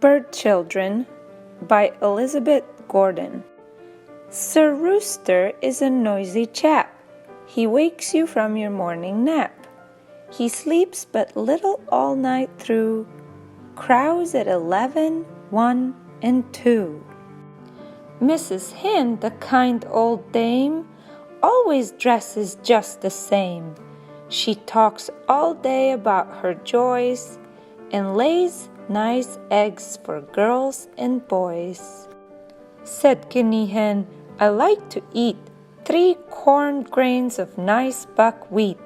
Bird Children by Elizabeth Gordon. Sir Rooster is a noisy chap. He wakes you from your morning nap. He sleeps but little all night through, crows at 11, 1, and 2. Mrs. Hen, the kind old dame, always dresses just the same. She talks all day about her joys and lays nice eggs for girls and boys. Said Guinea Hen, I like to eat 3 corn grains of nice buckwheat.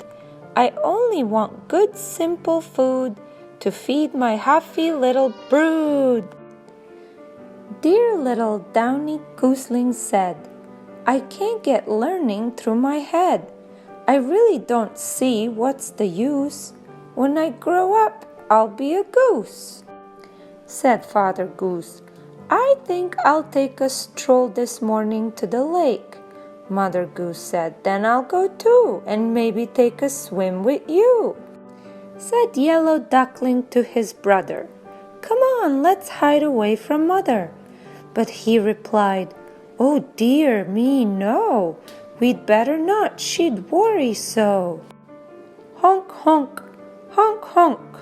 I only want good simple food to feed my huffy little brood. Dear little downy goosling said, I can't get learning through my head. I really don't see what's the use. When I grow up, I'll be a goose. Said Father Goose, I think I'll take a stroll this morning to the lake. Mother Goose said, then I'll go too, and maybe take a swim with you. Said Yellow Duckling to his brother, come on, let's hide away from Mother. But he replied, oh dear me, no, we'd better not, she'd worry so. Honk, honk, honk, honk,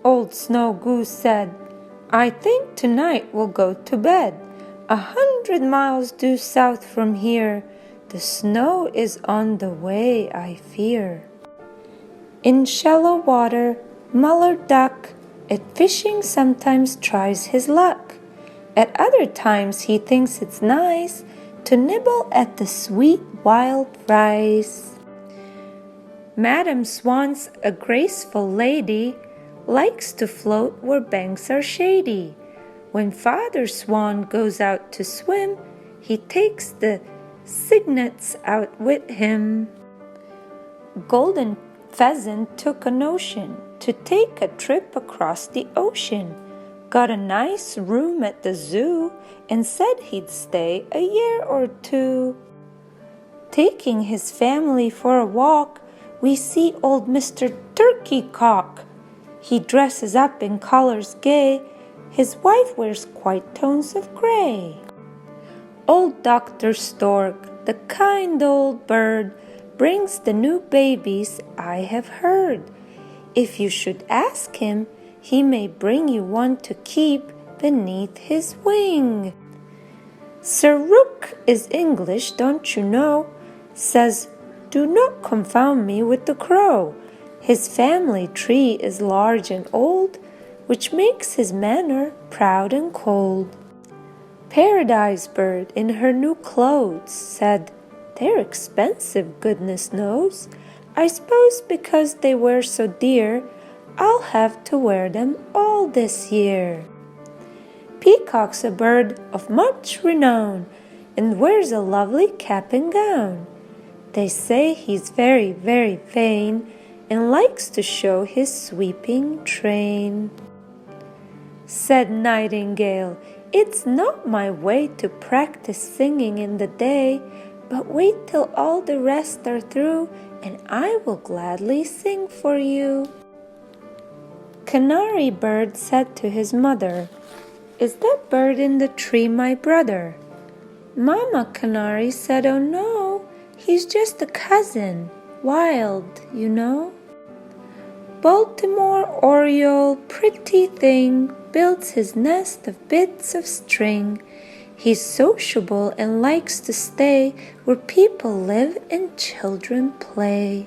Old Snow Goose said, I think tonight we'll go to bed. 100 miles due south from here, the snow is on the way, I fear. In shallow water, Muller Duck at fishing sometimes tries his luck. At other times he thinks it's nice to nibble at the sweet wild rice. Madam Swan's a graceful lady, likes to float where banks are shady. When Father Swan goes out to swim, he takes the cygnets out with him. Golden Pheasant took a notion to take a trip across the ocean, got a nice room at the zoo, and said he'd stay a year or 2. Taking his family for a walk, we see old Mr. Turkey Cock. He dresses up in colors gay, his wife wears quite tones of gray. Old Dr. Stork, the kind old bird, brings the new babies, I have heard. If you should ask him, he may bring you one to keep beneath his wing. Sir Rook is English, don't you know? Says, do not confound me with the crow. His family tree is large and old, which makes his manner proud and cold. Paradise Bird in her new clothes said, they're expensive, goodness knows. I suppose because they wear so dear, I'll have to wear them all this year. Peacock's a bird of much renown, and wears a lovely cap and gown. They say he's very, very vain, and likes to show his sweeping train. Said Nightingale, it's not my way to practice singing in the day, but wait till all the rest are through, and I will gladly sing for you. Canary Bird said to his mother, is that bird in the tree my brother? Mama Canary said, oh no, he's just a cousin, wild, you know. Baltimore Oriole, pretty thing, builds his nest of bits of string. He's sociable and likes to stay where people live and children play.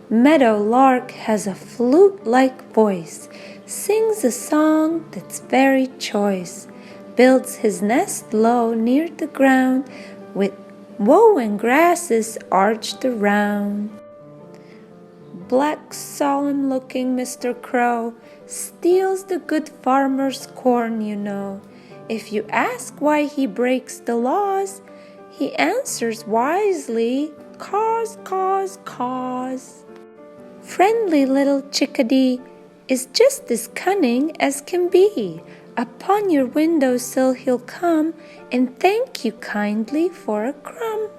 Meadow Lark has a flute-like voice, sings a song that's very choice, builds his nest low near the ground with woven grasses arched around. Black, solemn-looking Mr. Crow steals the good farmer's corn, you know. If you ask why he breaks the laws, he answers wisely, cause, cause, cause. Friendly little chickadee is just as cunning as can be. Upon your windowsill he'll come and thank you kindly for a crumb.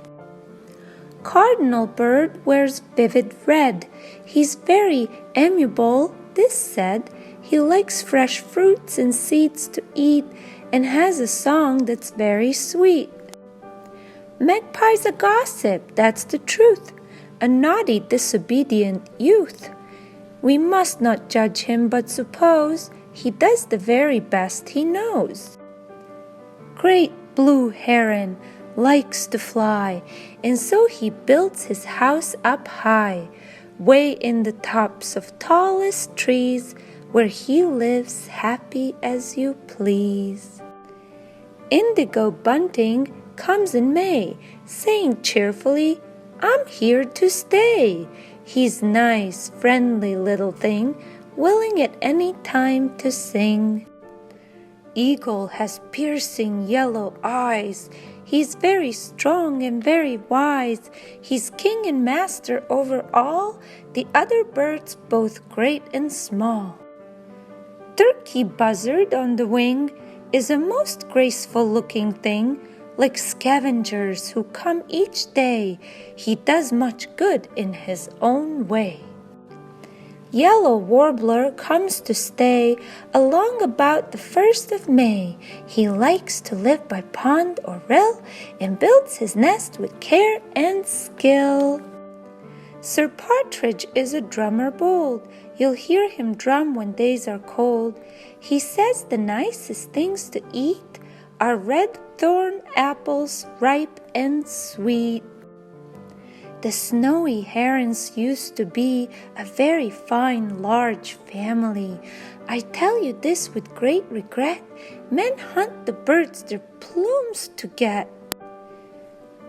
Cardinal Bird wears vivid red. He's very amiable, this said. He likes fresh fruits and seeds to eat and has a song that's very sweet. Magpie's a gossip, that's the truth, a naughty, disobedient youth. We must not judge him, but suppose he does the very best he knows. Great blue heron likes to fly, and so he builds his house up high, way in the tops of tallest trees, where he lives happy as you please. Indigo bunting comes in May, saying cheerfully, I'm here to stay. He's nice, friendly little thing, willing at any time to sing. Eagle has piercing yellow eyes. He's very strong and very wise. He's king and master over all the other birds, both great and small. Turkey buzzard on the wing is a most graceful-looking thing, like scavengers who come each day. He does much good in his own way. Yellow warbler comes to stay along about the 1st of May. He likes to live by pond or rill and builds his nest with care and skill. Sir Partridge is a drummer bold. You'll hear him drum when days are cold. He says the nicest things to eat are red thorn apples, ripe and sweet. The snowy herons used to be a very fine, large family. I tell you this with great regret. Men hunt the birds their plumes to get.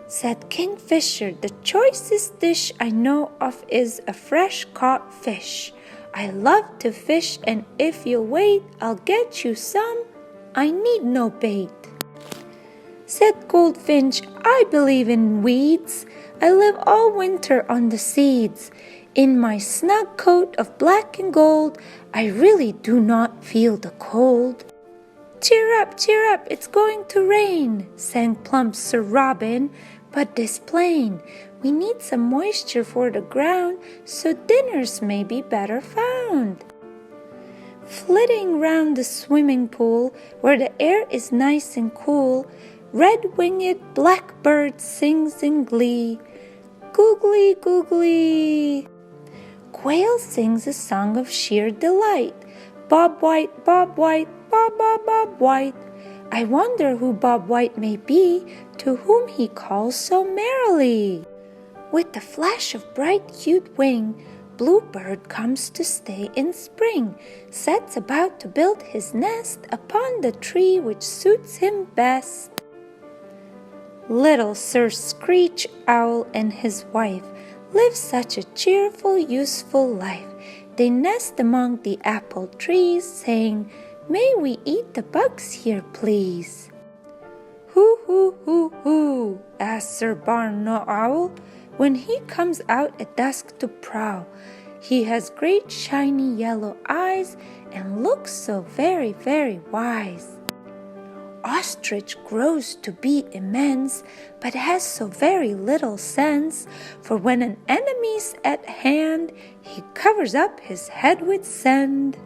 Said Kingfisher, the choicest dish I know of is a fresh-caught fish. I love to fish, and if you'll wait, I'll get you some. I need no bait. Said Goldfinch, I believe in weeds. I live all winter on the seeds. In my snug coat of black and gold, I really do not feel the cold. Cheer up, it's going to rain, sang plump Sir Robin, but 'tis plain we need some moisture for the ground, so dinners may be better found. Flitting round the swimming pool, where the air is nice and cool, red-winged blackbird sings in glee, googly, googly. Quail sings a song of sheer delight, Bob White, Bob White, Bob, Bob, Bob White. I wonder who Bob White may be, to whom he calls so merrily. With the flash of bright-hued wing, Bluebird comes to stay in spring, sets about to build his nest upon the tree which suits him best. Little Sir Screech Owl and his wife live such a cheerful, useful life. They nest among the apple trees, saying, May we eat the bugs here, please? Who, who, asked Sir Barn Owl, when he comes out at dusk to prowl. He has great shiny yellow eyes and looks so very, very wise. Ostrich grows to be immense, but has so very little sense, for when an enemy's at hand, he covers up his head with sand.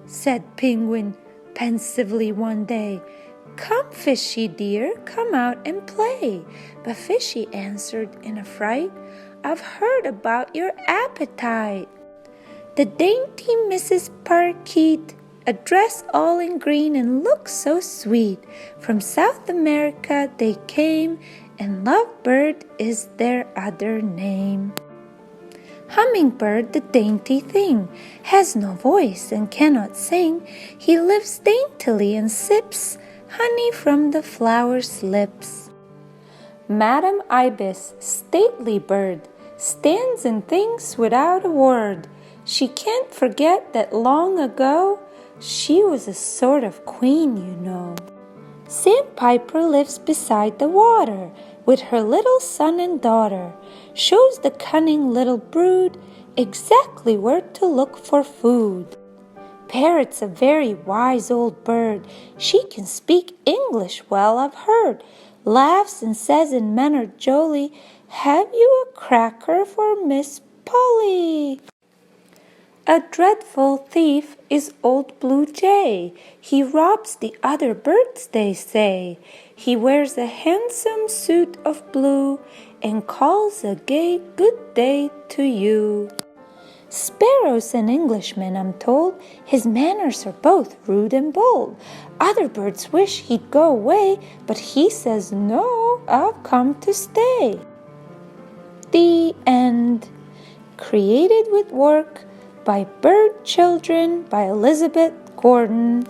Said Penguin pensively one day, Come, Fishy dear, come out and play. But Fishy answered in a fright, I've heard about your appetite. The dainty Mrs. Parakeet, a dress all in green and looks so sweet. From South America they came, and Lovebird is their other name. Hummingbird, the dainty thing, has no voice and cannot sing. He lives daintily and sips honey from the flower's lips. Madam Ibis, stately bird, stands and thinks without a word. She can't forget that long ago she was a sort of queen, you know. Sandpiper lives beside the water with her little son and daughter, shows the cunning little brood exactly where to look for food. Parrot's a very wise old bird. She can speak English well, I've heard. Laughs and says in manner jolly, Have you a cracker for Miss Polly? A dreadful thief is Old Blue Jay. He robs the other birds, they say. He wears a handsome suit of blue and calls a gay good day to you. Sparrow's an Englishman, I'm told. His manners are both rude and bold. Other birds wish he'd go away, but he says, no, I'll come to stay. The end. Created with work by Bird Children by Elizabeth Gordon.